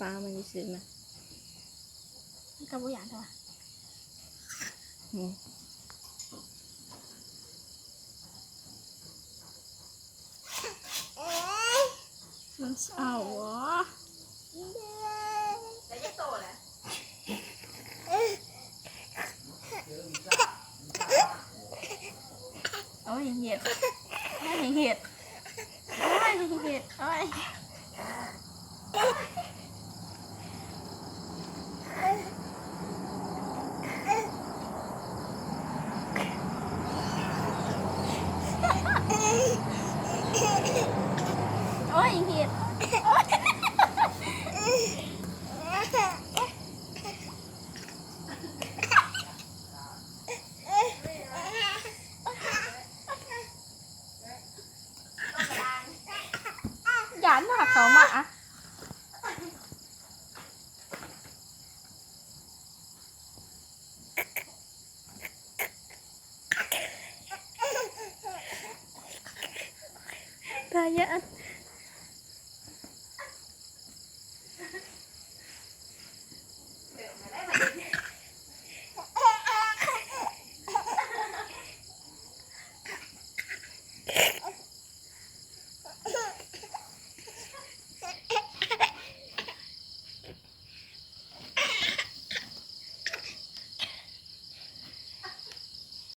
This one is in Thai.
ฟ้ามันซื้อมากับบุหยานเถอะมันเอาวะแต่จะโตแหละโอ้ยเห็ดไม่เห็นเห็ดโอ้ยเห็ดโอ้ยโอ้ยเห็ดหยานหักเขามาอะตายะ